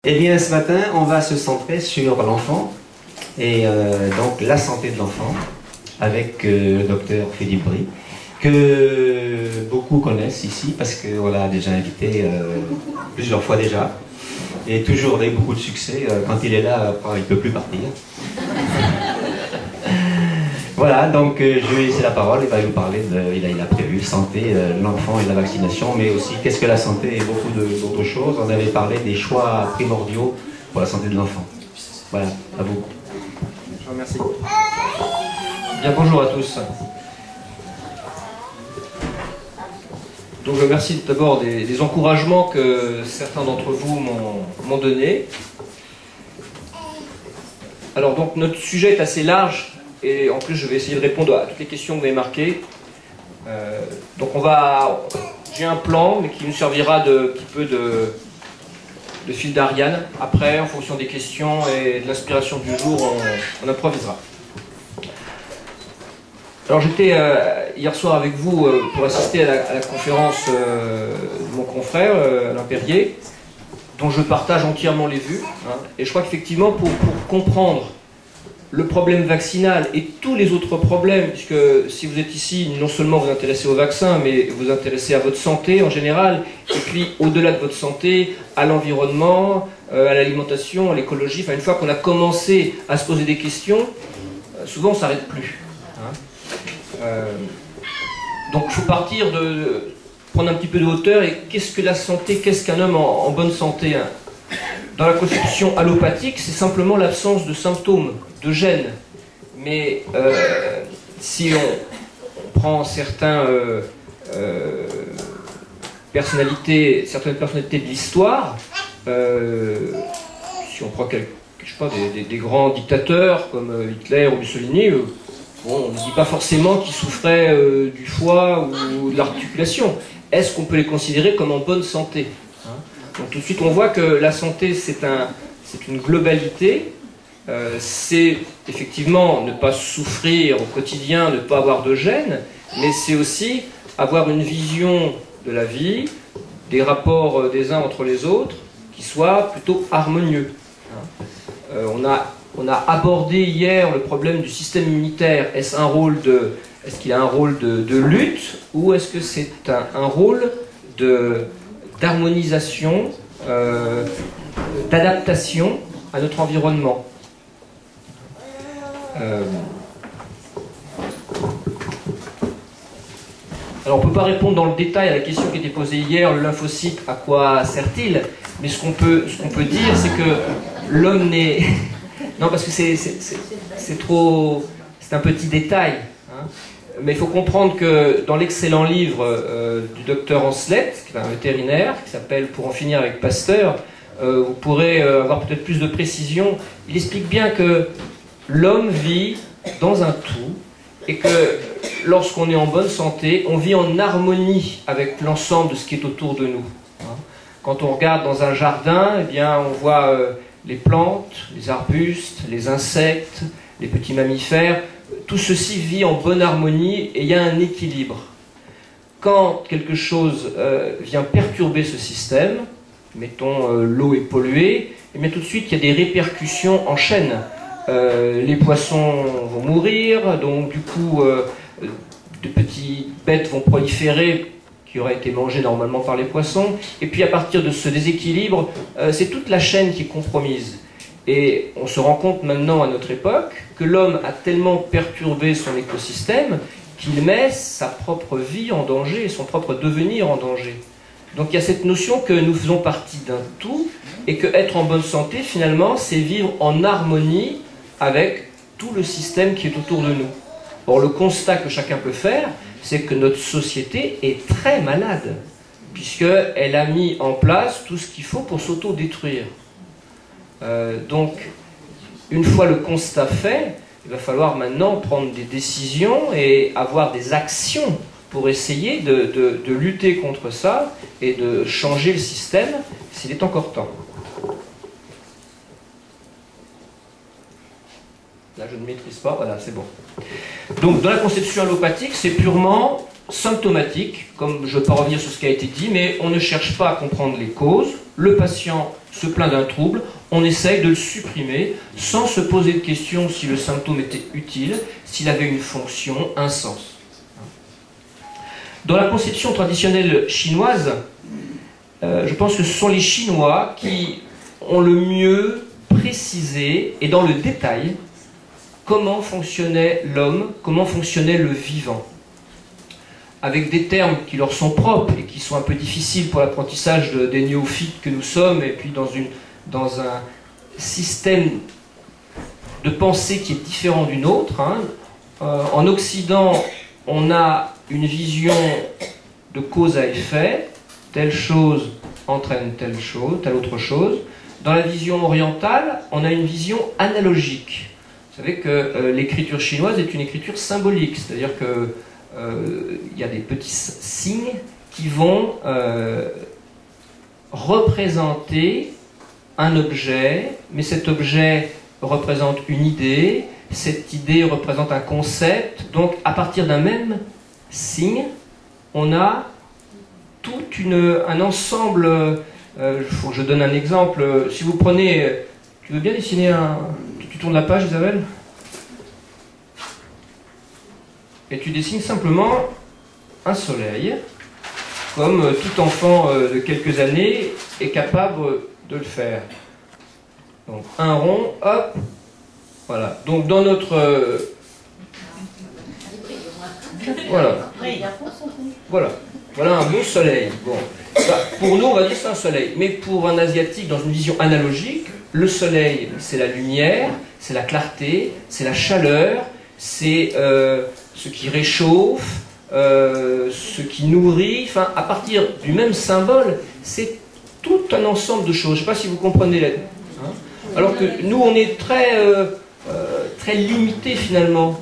Eh bien, ce matin, on va se centrer sur l'enfant et donc la santé de l'enfant avec le docteur Philippe Bry, que beaucoup connaissent ici parce qu'on l'a déjà invité plusieurs fois déjà et toujours avec beaucoup de succès. Quand il est là, il ne peut plus partir. Voilà, donc je vais laisser la parole. Il va nous parler il a prévu santé, l'enfant et la vaccination, mais aussi qu'est-ce que la santé et beaucoup d'autres choses. On avait parlé des choix primordiaux pour la santé de l'enfant. Voilà, à vous. Je vous remercie. Bien, bonjour à tous. Donc je remercie d'abord des encouragements que certains d'entre vous m'ont donnés. Alors donc notre sujet est assez large. Et en plus, je vais essayer de répondre à toutes les questions que vous avez marquées. Donc j'ai un plan, mais qui nous servira de petit peu de fil d'Ariane. Après, en fonction des questions et de l'inspiration du jour, on improvisera. Alors j'étais hier soir avec vous pour assister à la conférence de mon confrère, Alain Perrier, dont je partage entièrement les vues. Et je crois qu'effectivement, pour comprendre le problème vaccinal et tous les autres problèmes, puisque si vous êtes ici, non seulement vous intéressez au vaccin, mais vous vous intéressez à votre santé en général, et puis au-delà de votre santé, à l'environnement, à l'alimentation, à l'écologie. Enfin, une fois qu'on a commencé à se poser des questions, souvent on ne s'arrête plus. Donc il faut partir prendre un petit peu de hauteur. Et qu'est-ce que la santé? Qu'est-ce qu'un homme en bonne santé? Dans la constitution allopathique, c'est simplement l'absence de symptômes, de gènes. Mais si on prend certaines personnalités de l'histoire, si on prend je sais pas, des grands dictateurs comme Hitler ou Mussolini, on ne dit pas forcément qu'ils souffraient du foie ou de l'articulation. Est-ce qu'on peut les considérer comme en bonne santé? Donc tout de suite on voit que la santé c'est une globalité, c'est effectivement ne pas souffrir au quotidien, ne pas avoir de gêne, mais c'est aussi avoir une vision de la vie, des rapports des uns entre les autres, qui soit plutôt harmonieux. On a abordé hier le problème du système immunitaire. Est-ce qu'il a un rôle de lutte ou est-ce que c'est un rôle d'harmonisation, d'adaptation à notre environnement. Alors on ne peut pas répondre dans le détail à la question qui était posée hier, le lymphocyte, à quoi sert-il? Mais ce qu'on peut dire, c'est que l'homme n'est... Non, parce que c'est un petit détail. Mais il faut comprendre que dans l'excellent livre du docteur Ancelet, qui est un vétérinaire, qui s'appelle « Pour en finir avec Pasteur », vous pourrez avoir peut-être plus de précision. Il explique bien que l'homme vit dans un tout et que lorsqu'on est en bonne santé, on vit en harmonie avec l'ensemble de ce qui est autour de nous. Quand on regarde dans un jardin, eh bien, on voit les plantes, les arbustes, les insectes, les petits mammifères. Tout ceci vit en bonne harmonie et il y a un équilibre. Quand quelque chose vient perturber ce système, mettons l'eau est polluée, et bien tout de suite il y a des répercussions en chaîne. Les poissons vont mourir, donc du coup de petites bêtes vont proliférer qui auraient été mangées normalement par les poissons, et puis à partir de ce déséquilibre, c'est toute la chaîne qui est compromise. Et on se rend compte maintenant à notre époque que l'homme a tellement perturbé son écosystème qu'il met sa propre vie en danger et son propre devenir en danger. Donc il y a cette notion que nous faisons partie d'un tout et que être en bonne santé finalement c'est vivre en harmonie avec tout le système qui est autour de nous. Or le constat que chacun peut faire, c'est que notre société est très malade puisqu'elle a mis en place tout ce qu'il faut pour s'auto-détruire. Donc, une fois le constat fait, il va falloir maintenant prendre des décisions et avoir des actions pour essayer de lutter contre ça et de changer le système s'il est encore temps. Là, je ne maîtrise pas, voilà, c'est bon. Donc, dans la conception allopathique, c'est purement symptomatique, comme je ne vais pas revenir sur ce qui a été dit, mais on ne cherche pas à comprendre les causes. Le patient se plaint d'un trouble, on essaye de le supprimer sans se poser de questions si le symptôme était utile, s'il avait une fonction, un sens. Dans la conception traditionnelle chinoise, je pense que ce sont les Chinois qui ont le mieux précisé, et dans le détail, comment fonctionnait l'homme, comment fonctionnait le vivant. Avec des termes qui leur sont propres et qui sont un peu difficiles pour l'apprentissage des néophytes que nous sommes, et puis dans un système de pensée qui est différent du nôtre. En Occident, on a une vision de cause à effet, telle chose entraîne telle autre chose. Dans la vision orientale, on a une vision analogique. Vous savez que l'écriture chinoise est une écriture symbolique, c'est-à-dire que il y a des petits signes qui vont représenter un objet, mais cet objet représente une idée, cette idée représente un concept, donc à partir d'un même signe, on a tout un ensemble. Faut que je donne un exemple. Si vous prenez, tu veux bien dessiner tu tournes la page, Isabelle? Et tu dessines simplement un soleil, comme tout enfant de quelques années est capable de le faire. Donc un rond, hop, voilà. Donc dans notre... Voilà un beau soleil. Bon. Pour nous, on va dire c'est un soleil. Mais pour un Asiatique, dans une vision analogique, le soleil, c'est la lumière, c'est la clarté, c'est la chaleur, c'est ce qui réchauffe, ce qui nourrit. Enfin, à partir du même symbole, c'est tout un ensemble de choses. Je ne sais pas si vous comprenez. Alors que nous, on est très limité finalement.